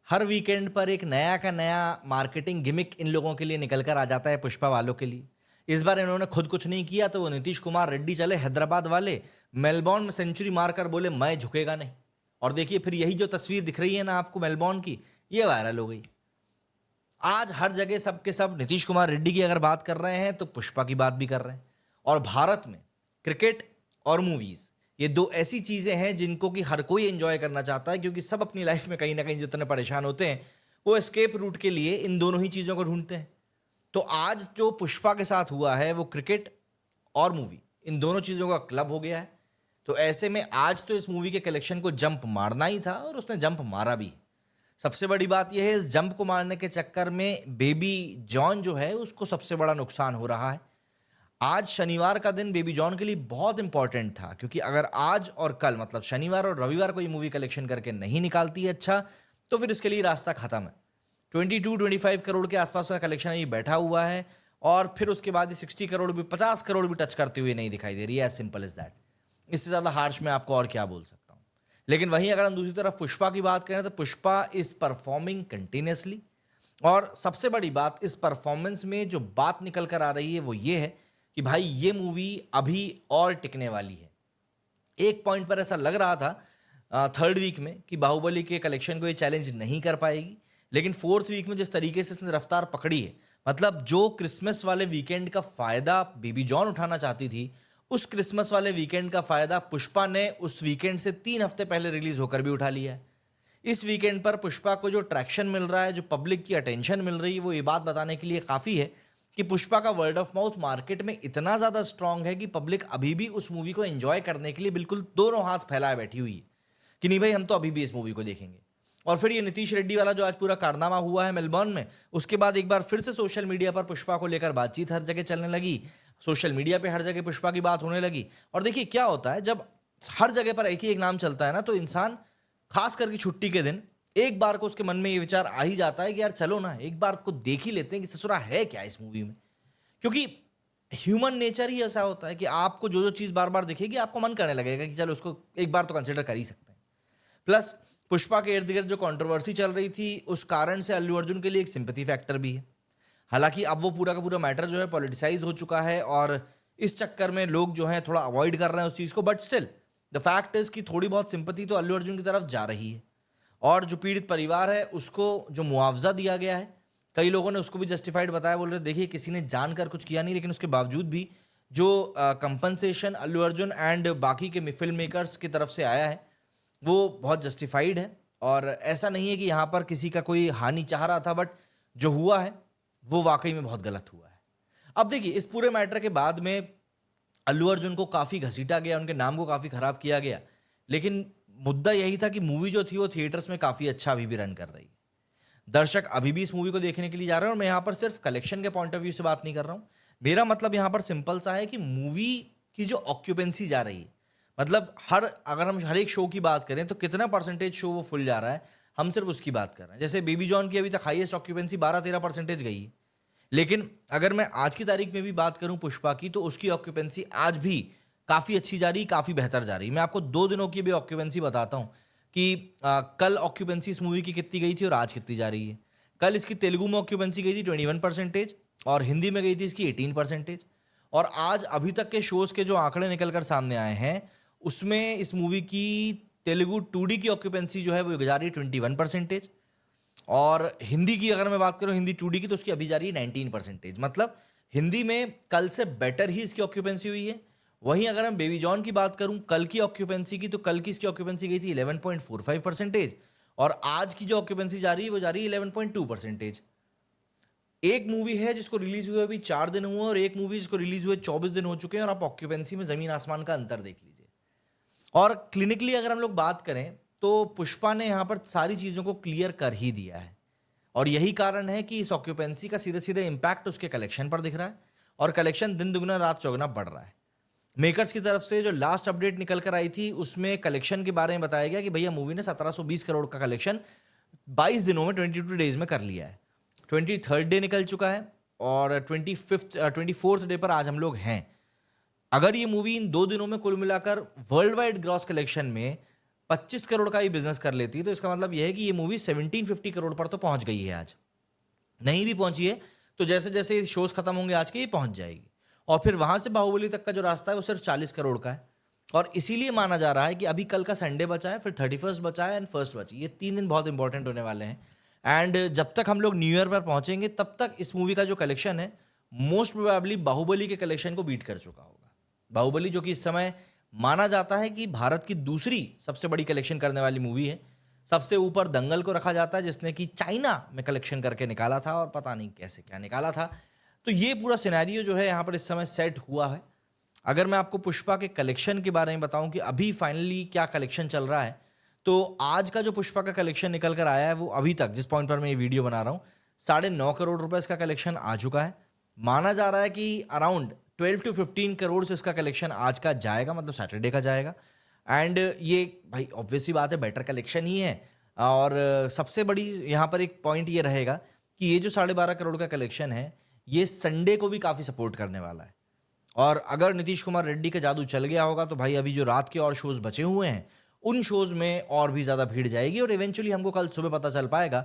हर weekend पर एक नया का नया मार्केटिंग गिमिक इन लोगों के लिए निकल कर आ जाता है पुष्पा वालों के लिए। इस बार इन्होंने खुद कुछ नहीं किया तो वो नीतीश कुमार रेड्डी चले हैदराबाद वाले, मेलबॉर्न में सेंचुरी मारकर बोले मैं झुकेगा नहीं। और देखिए फिर यही जो तस्वीर दिख रही है ना आपको मेलबॉर्न की, ये वायरल हो गई। आज हर जगह सब के सब नीतीश कुमार रेड्डी की अगर बात कर रहे हैं तो पुष्पा की बात भी कर रहे हैं। और भारत में क्रिकेट और मूवीज, ये दो ऐसी चीजें हैं जिनको कि हर कोई एंजॉय करना चाहता है, क्योंकि सब अपनी लाइफ में कहीं ना कहीं जितने परेशान होते हैं वो एस्केप रूट के लिए इन दोनों ही चीजों को ढूंढते हैं। तो आज जो पुष्पा के साथ हुआ है वो क्रिकेट और मूवी, इन दोनों चीजों का क्लब हो गया है। तो ऐसे में आज तो इस मूवी के कलेक्शन को जंप मारना ही था और उसने जंप मारा भी। सबसे बड़ी बात यह है, इस जंप को मारने के चक्कर में बेबी जॉन जो है उसको सबसे बड़ा नुकसान हो रहा है। आज शनिवार का दिन बेबी जॉन के लिए बहुत इंपॉर्टेंट था, क्योंकि अगर आज और कल मतलब शनिवार और रविवार को ये मूवी कलेक्शन करके नहीं निकालती है अच्छा, तो फिर इसके लिए रास्ता खत्म है। 22-25 करोड़ के आसपास का कलेक्शन ये बैठा हुआ है, और फिर उसके बाद ये 60 करोड़ भी 50 करोड़ भी टच करते हुए नहीं दिखाई दे रही है। As simple is that. इससे ज़्यादा हार्श मैं आपको और क्या बोल सकता हूँ। लेकिन वहीं अगर हम दूसरी तरफ पुष्पा की बात करें तो पुष्पा इज परफॉर्मिंग कंटिन्यूसली। और सबसे बड़ी बात, इस परफॉर्मेंस में जो बात निकल कर आ रही है वो ये है कि भाई ये मूवी अभी और टिकने वाली है। एक पॉइंट पर ऐसा लग रहा था थर्ड वीक में कि बाहुबली के कलेक्शन को ये चैलेंज नहीं कर पाएगी, लेकिन फोर्थ वीक में जिस तरीके से इसने रफ्तार पकड़ी है, मतलब जो क्रिसमस वाले वीकेंड का फायदा बेबी जॉन उठाना चाहती थी, उस क्रिसमस वाले वीकेंड का फायदा पुष्पा ने उस वीकेंड से 3 हफ्ते पहले रिलीज होकर भी उठा लिया है। इस वीकेंड पर पुष्पा को जो ट्रैक्शन मिल रहा है, जो पब्लिक की अटेंशन मिल रही है, वो ये बात बताने के लिए काफ़ी है कि पुष्पा का वर्ड ऑफ माउथ मार्केट में इतना ज़्यादा स्ट्रांग है कि पब्लिक अभी भी उस मूवी को एंजॉय करने के लिए बिल्कुल दोनों हाथ फैलाए बैठी हुई है कि नहीं भाई हम तो अभी भी इस मूवी को देखेंगे। और फिर ये नीतीश रेड्डी वाला जो आज पूरा कारनामा हुआ है मेलबर्न में, उसके बाद एक बार फिर से सोशल मीडिया पर पुष्पा को लेकर बातचीत हर जगह चलने लगी। सोशल मीडिया पे हर जगह पुष्पा की बात होने लगी। और देखिए क्या होता है, जब हर जगह पर एक ही एक नाम चलता है ना, तो इंसान खास करके छुट्टी के दिन एक बार को उसके मन में ये विचार आ ही जाता है कि यार चलो ना एक बार को देख ही लेते हैं कि ससुरा है क्या इस मूवी में। क्योंकि ह्यूमन नेचर ही ऐसा होता है कि आपको जो जो चीज़ बार बार दिखेगी आपको मन करने लगेगा कि चलो उसको एक बार तो कंसिडर कर ही सकते हैं। प्लस पुष्पा के इर्द गिर्द जो कंट्रोवर्सी चल रही थी, उस कारण से अल्लू अर्जुन के लिए एक सिंपैथी फैक्टर भी है। हालांकि अब वो पूरा का पूरा मैटर जो है पॉलिटिसाइज हो चुका है, और इस चक्कर में लोग जो है थोड़ा अवॉइड कर रहे हैं उस चीज़ को, but still the fact is कि थोड़ी बहुत सिंपैथी तो अल्लू अर्जुन की तरफ जा रही है। और जो पीड़ित परिवार है उसको जो मुआवजा दिया गया है, कई लोगों ने उसको भी जस्टिफाइड बताया, बोल रहे देखिए किसी ने जानकर कुछ किया नहीं, लेकिन उसके बावजूद भी जो कंपनसेशन अल्लू अर्जुन एंड बाकी के फिल्म मेकर्स की तरफ से आया है वो बहुत जस्टिफाइड है। और ऐसा नहीं है कि यहाँ पर किसी का कोई हानि चाह रहा था, बट जो हुआ है वो वाकई में बहुत गलत हुआ है। अब देखिए इस पूरे मैटर के बाद में अल्लू अर्जुन को काफ़ी घसीटा गया, उनके नाम को काफ़ी खराब किया गया, लेकिन मुद्दा यही था कि मूवी जो थी वो थिएटर्स में काफ़ी अच्छा अभी भी रन कर रही है। दर्शक अभी भी इस मूवी को देखने के लिए जा रहे हैं, और मैं यहाँ पर सिर्फ कलेक्शन के पॉइंट ऑफ व्यू से बात नहीं कर रहा हूँ। मेरा मतलब यहाँ पर सिंपल सा है कि मूवी की जो ऑक्यूपेंसी जा रही है, मतलब अगर हम हर एक शो की बात करें तो कितना परसेंटेज शो वो फुल जा रहा है, हम सिर्फ उसकी बात कर रहे हैं। जैसे बेबी जॉन की अभी तक हाईएस्ट ऑक्यूपेंसी 12-13% गई है। लेकिन अगर मैं आज की तारीख में भी बात करूं पुष्पा की, तो उसकी ऑक्यूपेंसी आज भी काफ़ी अच्छी जा रही, काफ़ी बेहतर जा रही। मैं आपको 2 दिनों की भी ऑक्यूपेंसी बताता हूं कि कल ऑक्यूपेंसी इस मूवी की कितनी गई थी और आज कितनी जा रही है। कल इसकी तेलुगु में ऑक्यूपेंसी गई थी 21%, और हिंदी में गई थी इसकी 18%। और आज अभी तक के शोज़ के जो आंकड़े निकल कर सामने आए हैं, उसमें इस मूवी की तेलुगु 2D की ऑक्यूपेंसी जो है वो जा रही है 21%। और हिंदी की अगर मैं बात करूं, हिंदी 2D की, तो उसकी अभी जा रही है 19%। मतलब हिंदी में कल से बेटर ही इसकी ऑक्यूपेंसी हुई है। वहीं अगर मैं बेबी जॉन की बात करूं कल की ऑक्यूपेंसी की, तो कल की इसकी ऑक्यूपेंसी गई थी 11.45%, और आज की जो ऑक्यूपेंसी जा रही है वो जा रही है 11.2%। एक मूवी है जिसको रिलीज हुए अभी 4 दिन हुए, और एक मूवी जिसको रिलीज हुए 24 दिन हो चुके हैं, और आप ऑक्यूपेंसी में जमीन आसमान का अंतर देख लीजिए। और क्लिनिकली अगर हम लोग बात करें तो पुष्पा ने यहाँ पर सारी चीज़ों को क्लियर कर ही दिया है, और यही कारण है कि इस ऑक्यूपेंसी का सीधे सीधे इम्पैक्ट उसके कलेक्शन पर दिख रहा है, और कलेक्शन दिन दुगना रात चौगुना बढ़ रहा है। मेकर्स की तरफ से जो लास्ट अपडेट निकल कर आई थी उसमें कलेक्शन के बारे में बताया गया कि भैया मूवी ने 1720 करोड़ का कलेक्शन 22 दिनों में 22 डेज में कर लिया है। 23rd डे निकल चुका है, और 24th डे पर आज हम लोग हैं। अगर ये मूवी इन 2 दिनों में कुल मिलाकर वर्ल्ड वाइड ग्रॉस कलेक्शन में 25 करोड़ का ही बिजनेस कर लेती है, तो इसका मतलब यह है कि ये मूवी 1750 करोड़ पर तो पहुंच गई है आज। नहीं भी पहुंची है तो जैसे जैसे शोज खत्म होंगे आज के, ये पहुंच जाएगी। और फिर वहां से बाहुबली तक का जो रास्ता है वो सिर्फ 40 करोड़ का है। और इसीलिए माना जा रहा है कि अभी कल का संडे बचा है, फिर 31st बचा है एंड फर्स्ट बची, ये 3 दिन बहुत इंपॉर्टेंट होने वाले हैं। एंड जब तक हम लोग न्यू ईयर पर पहुंचेंगे तब तक इस मूवी का जो कलेक्शन है मोस्ट प्रोबेबली बाहुबली के कलेक्शन को बीट कर चुका होगा। बाहुबली जो कि इस समय माना जाता है कि भारत की दूसरी सबसे बड़ी कलेक्शन करने वाली मूवी है। सबसे ऊपर दंगल को रखा जाता है जिसने कि चाइना में कलेक्शन करके निकाला था और पता नहीं कैसे क्या निकाला था। तो ये पूरा सिनेरियो जो है यहाँ पर इस समय सेट हुआ है। अगर मैं आपको पुष्पा के कलेक्शन के बारे में बताऊं कि अभी फाइनली क्या कलेक्शन चल रहा है, तो आज का जो पुष्पा का कलेक्शन निकल कर आया है वो अभी तक जिस पॉइंट पर मैं ये वीडियो बना रहा हूँ 9.5 करोड़ रुपए इसका कलेक्शन आ चुका है। माना जा रहा है कि अराउंड 12 to 15 करोड़ से इसका कलेक्शन आज का जाएगा, मतलब सैटरडे का जाएगा। एंड ये भाई ऑब्वियस सी बात है, बेटर कलेक्शन ही है। और सबसे बड़ी यहाँ पर एक पॉइंट ये रहेगा कि ये जो 12.5 करोड़ का कलेक्शन है ये संडे को भी काफ़ी सपोर्ट करने वाला है। और अगर नीतीश कुमार रेड्डी का जादू चल गया होगा तो भाई अभी जो रात के और शोज बचे हुए हैं उन शोज में और भी ज़्यादा भीड़ जाएगी और इवेंचुअली हमको कल सुबह पता चल पाएगा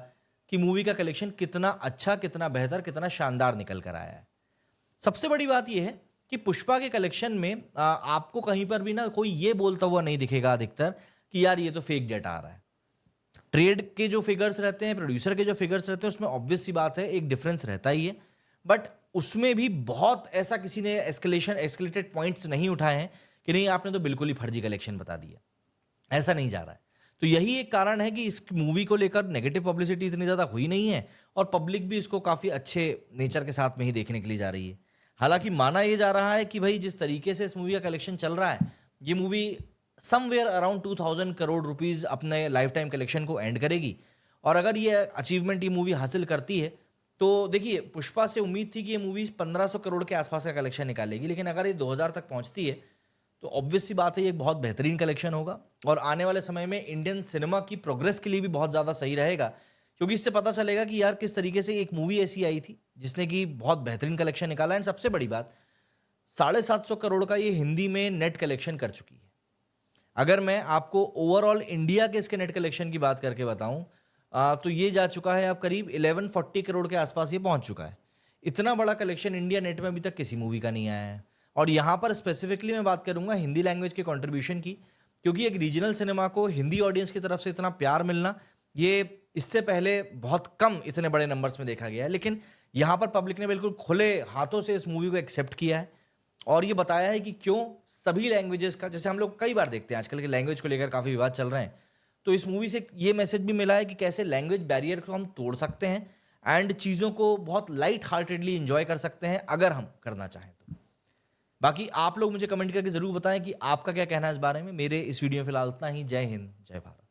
कि मूवी का कलेक्शन कितना अच्छा, कितना बेहतर, कितना शानदार निकल कर आया है। सबसे बड़ी बात यह है कि पुष्पा के कलेक्शन में आपको कहीं पर भी ना कोई ये बोलता हुआ नहीं दिखेगा अधिकतर कि यार ये तो फेक डेटा आ रहा है। ट्रेड के जो फिगर्स रहते हैं, प्रोड्यूसर के जो फिगर्स रहते हैं, उसमें ऑब्वियस सी बात है एक डिफरेंस रहता ही है। बट उसमें भी बहुत ऐसा किसी ने एस्केलेटेड पॉइंट्स नहीं उठाए हैं कि नहीं आपने तो बिल्कुल ही फर्जी कलेक्शन बता दिया, ऐसा नहीं जा रहा है। तो यही एक कारण है कि इस मूवी को लेकर नेगेटिव पब्लिसिटी इतनी ज़्यादा हुई नहीं है और पब्लिक भी इसको काफ़ी अच्छे नेचर के साथ में ही देखने के लिए जा रही है। हालांकि माना यह जा रहा है कि भाई जिस तरीके से इस मूवी का कलेक्शन चल रहा है, ये movie somewhere around 2000 crore rupees अपने लाइफ टाइम कलेक्शन को एंड करेगी। और अगर ये अचीवमेंट ये मूवी हासिल करती है तो देखिए पुष्पा से उम्मीद थी कि ये मूवी 1500 करोड़ के आसपास का कलेक्शन निकालेगी, लेकिन अगर ये 2000 तक पहुंचती है तो ऑब्वियस सी बात है ये एक बहुत बेहतरीन कलेक्शन होगा और आने वाले समय में इंडियन सिनेमा की प्रोग्रेस के लिए भी बहुत ज़्यादा सही रहेगा। क्योंकि इससे पता चलेगा कि यार किस तरीके से एक मूवी ऐसी आई थी जिसने कि बहुत बेहतरीन कलेक्शन निकाला। एंड सबसे बड़ी बात 750 करोड़ का ये हिंदी में नेट कलेक्शन कर चुकी है। अगर मैं आपको ओवरऑल इंडिया के इसके नेट कलेक्शन की बात करके बताऊं तो ये जा चुका है अब करीब 1140 करोड़ के आसपास ये पहुंच चुका है। इतना बड़ा कलेक्शन इंडिया नेट में अभी तक किसी मूवी का नहीं आया है। और यहाँ पर स्पेसिफिकली मैं बात करूँगा हिंदी लैंग्वेज के कंट्रीब्यूशन की, क्योंकि एक रीजनल सिनेमा को हिंदी ऑडियंस की तरफ से इतना प्यार मिलना ये इससे पहले बहुत कम इतने बड़े नंबर्स में देखा गया है। लेकिन यहाँ पर पब्लिक ने बिल्कुल खुले हाथों से इस मूवी को एक्सेप्ट किया है और ये बताया है कि क्यों सभी लैंग्वेजेस का, जैसे हम लोग कई बार देखते हैं आजकल के लैंग्वेज को लेकर काफ़ी विवाद चल रहे हैं, तो इस मूवी से ये मैसेज भी मिला है कि कैसे लैंग्वेज बैरियर को हम तोड़ सकते हैं एंड चीज़ों को बहुत लाइट हार्टेडली एंजॉय कर सकते हैं अगर हम करना चाहें तो। बाकी आप लोग मुझे कमेंट करके ज़रूर बताएं कि आपका क्या कहना है इस बारे में। मेरे इस वीडियो में फिलहाल इतना ही। जय हिंद, जय भारत।